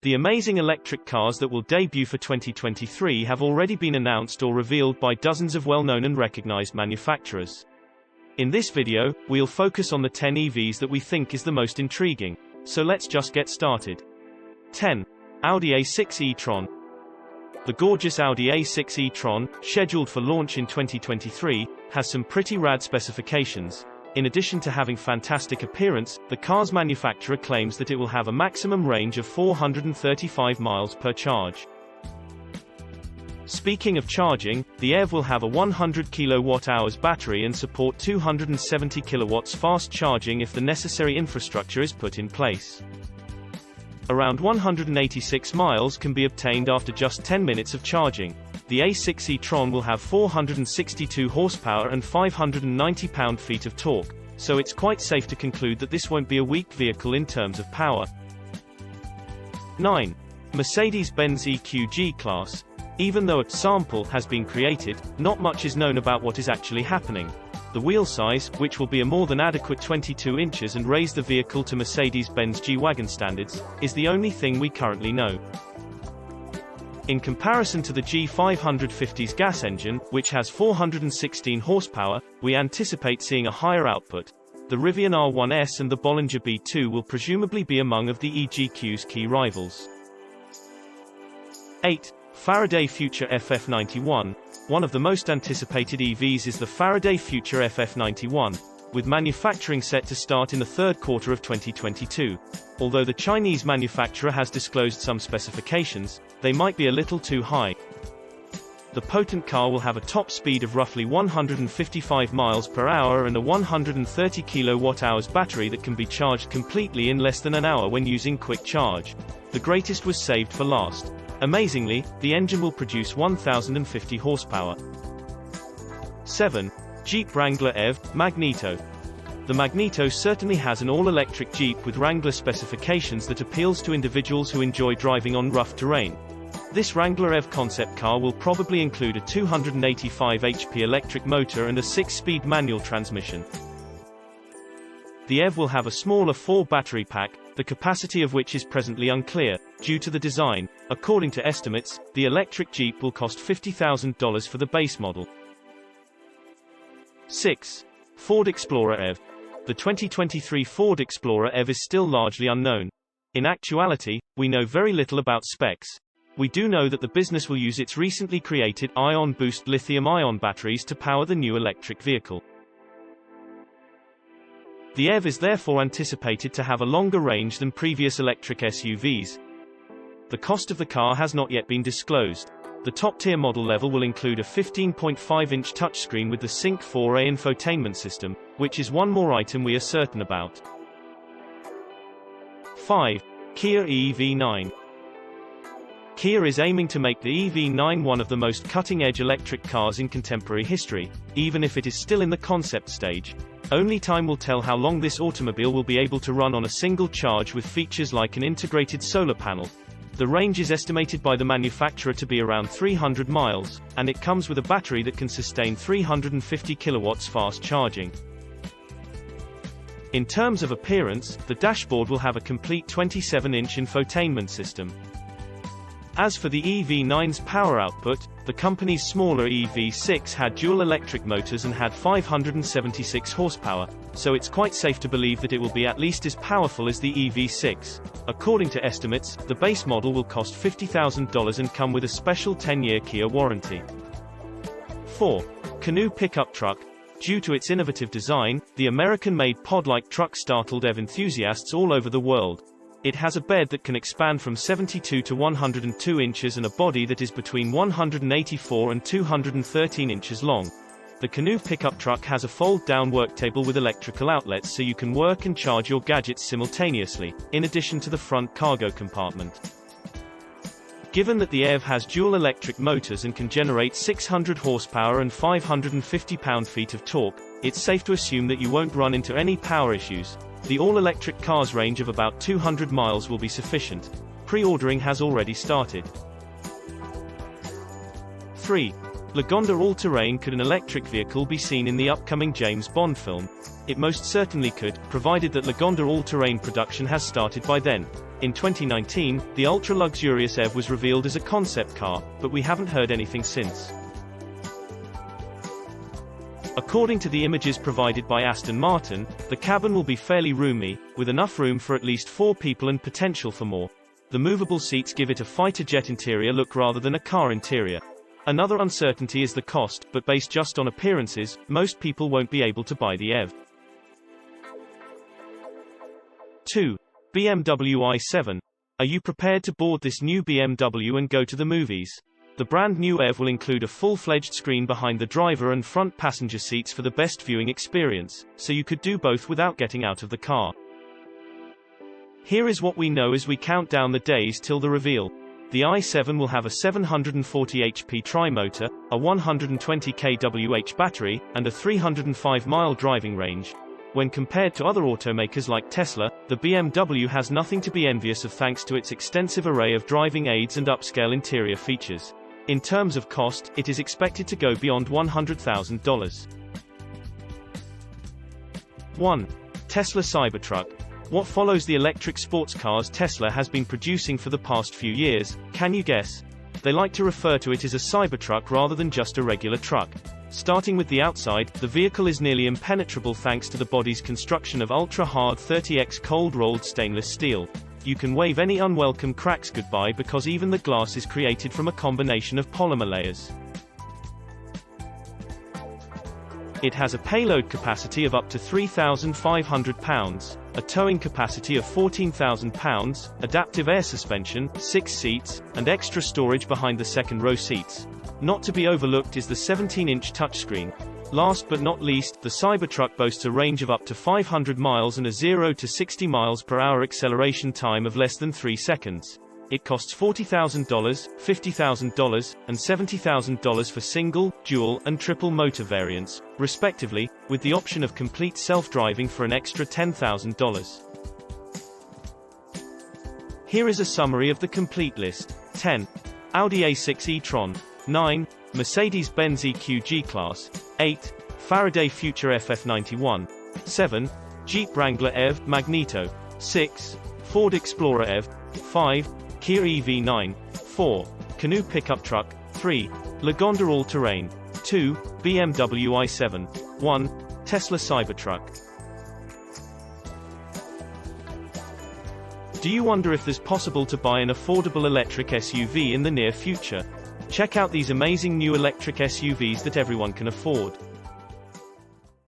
The amazing electric cars that will debut for 2023 have already been announced or revealed by dozens of well-known and recognized manufacturers. In this video, we'll focus on the 10 EVs that we think is the most intriguing. So let's just get started. 10. Audi A6 E-Tron. The gorgeous Audi A6 E-Tron, scheduled for launch in 2023, has some pretty rad specifications. In addition to having fantastic appearance, the car's manufacturer claims that it will have a maximum range of 435 miles per charge. Speaking of charging, the EV will have a 100 kWh battery and support 270 kilowatts fast charging if the necessary infrastructure is put in place. Around 186 miles can be obtained after just 10 minutes of charging. The A6 E-Tron will have 462 horsepower and 590 pound-feet of torque, so it's quite safe to conclude that this won't be a weak vehicle in terms of power. 9. Mercedes-Benz EQG-Class. Even though a sample has been created, not much is known about what is actually happening. The wheel size, which will be a more than adequate 22 inches and raise the vehicle to Mercedes-Benz G-Wagon standards, is the only thing we currently know. In comparison to the G550's gas engine, which has 416 horsepower, we anticipate seeing a higher output. The Rivian R1S and the Bollinger B2 will presumably be among of the EQG's key rivals. 8. Faraday Future FF91. One of the most anticipated EVs is the Faraday Future FF91, with manufacturing set to start in the third quarter of 2022. Although the Chinese manufacturer has disclosed some specifications, they might be a little too high. The potent car will have a top speed of roughly 155 miles per hour and a 130 kWh battery that can be charged completely in less than an hour when using quick charge. The greatest was saved for last. Amazingly, the engine will produce 1,050 horsepower. 7. Jeep Wrangler EV, Magneto. The Magneto certainly has an all-electric Jeep with Wrangler specifications that appeals to individuals who enjoy driving on rough terrain. This Wrangler EV concept car will probably include a 285 HP electric motor and a 6-speed manual transmission. The EV will have a smaller 4 battery pack, the capacity of which is presently unclear, due to the design. According to estimates, the electric Jeep will cost $50,000 for the base model. 6. Ford Explorer EV. The 2023 Ford Explorer EV is still largely unknown. In actuality, we know very little about specs. We do know that the business will use its recently created Ion Boost lithium-ion batteries to power the new electric vehicle. The EV is therefore anticipated to have a longer range than previous electric SUVs. The cost of the car has not yet been disclosed. The top-tier model level will include a 15.5-inch touchscreen with the Sync 4A infotainment system, which is one more item we are certain about. 5. Kia EV9. Kia is aiming to make the EV9 one of the most cutting-edge electric cars in contemporary history, even if it is still in the concept stage. Only time will tell how long this automobile will be able to run on a single charge with features like an integrated solar panel. The range is estimated by the manufacturer to be around 300 miles, and it comes with a battery that can sustain 350 kilowatts fast charging. In terms of appearance, the dashboard will have a complete 27-inch infotainment system. As for the EV9's power output, the company's smaller EV6 had dual electric motors and had 576 horsepower, so it's quite safe to believe that it will be at least as powerful as the EV6. According to estimates, the base model will cost $50,000 and come with a special 10-year Kia warranty. 4. Canoo pickup truck. Due to its innovative design, the American-made pod-like truck startled EV enthusiasts all over the world. It has a bed that can expand from 72 to 102 inches and a body that is between 184 and 213 inches long. The Canoo pickup truck has a fold-down worktable with electrical outlets so you can work and charge your gadgets simultaneously, in addition to the front cargo compartment. Given that the EV has dual electric motors and can generate 600 horsepower and 550 pound-feet of torque, it's safe to assume that you won't run into any power issues. The all-electric car's range of about 200 miles will be sufficient. Pre-ordering has already started. 3. Lagonda All-Terrain. Could an electric vehicle be seen in the upcoming James Bond film? It most certainly could, provided that Lagonda All-Terrain production has started by then. In 2019, the ultra-luxurious EV was revealed as a concept car, but we haven't heard anything since. According to the images provided by Aston Martin, the cabin will be fairly roomy, with enough room for at least 4 people and potential for more. The movable seats give it a fighter jet interior look rather than a car interior. Another uncertainty is the cost, but based just on appearances, most people won't be able to buy the EV. 2. BMW i7. Are you prepared to board this new BMW and go to the movies? The brand new EV will include a full-fledged screen behind the driver and front passenger seats for the best viewing experience, so you could do both without getting out of the car. Here is what we know as we count down the days till the reveal. The i7 will have a 740 HP tri-motor, a 120 kWh battery, and a 305-mile driving range. When compared to other automakers like Tesla, the BMW has nothing to be envious of thanks to its extensive array of driving aids and upscale interior features. In terms of cost, it is expected to go beyond $100,000. 1. Tesla Cybertruck. What follows the electric sports cars Tesla has been producing for the past few years? Can you guess? They like to refer to it as a Cybertruck rather than just a regular truck. Starting with the outside, the vehicle is nearly impenetrable thanks to the body's construction of ultra-hard 30x cold-rolled stainless steel. You can wave any unwelcome cracks goodbye because even the glass is created from a combination of polymer layers. It has a payload capacity of up to 3,500 pounds, a towing capacity of 14,000 pounds, adaptive air suspension, 6 seats, and extra storage behind the second-row seats. Not to be overlooked is the 17-inch touchscreen. Last but not least, the Cybertruck boasts a range of up to 500 miles and a 0 to 60 miles per hour acceleration time of less than 3 seconds. It costs $40,000, $50,000, and $70,000 for single, dual, and triple motor variants, respectively, with the option of complete self-driving for an extra $10,000. Here is a summary of the complete list. 10. Audi A6 E-Tron. 9. Mercedes-Benz EQG-Class. 8. Faraday Future FF91. 7. Jeep Wrangler EV Magneto. 6. Ford Explorer EV. 5. Kia EV9. 4. Canoo pickup truck. 3. Lagonda All-Terrain. 2. BMW i7. 1. Tesla Cybertruck. Do you wonder if there's possible to buy an affordable electric SUV in the near future? Check out these amazing new electric SUVs that everyone can afford.